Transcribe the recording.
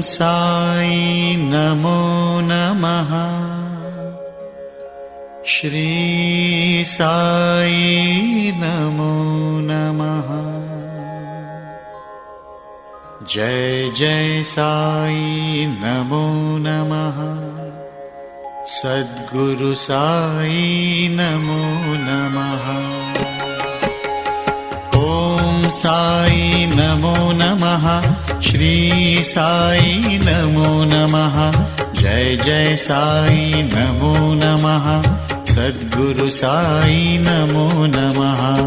साई नमो नमः। श्री साई नमो नमः। जय जय साई नमो नमः। सद्गुरु साई नमो नमः। ओम साई नमो नमः। श्री साई नमो नमः। जय जय साई नमो नमः। सद्गुरु साई नमो नमः।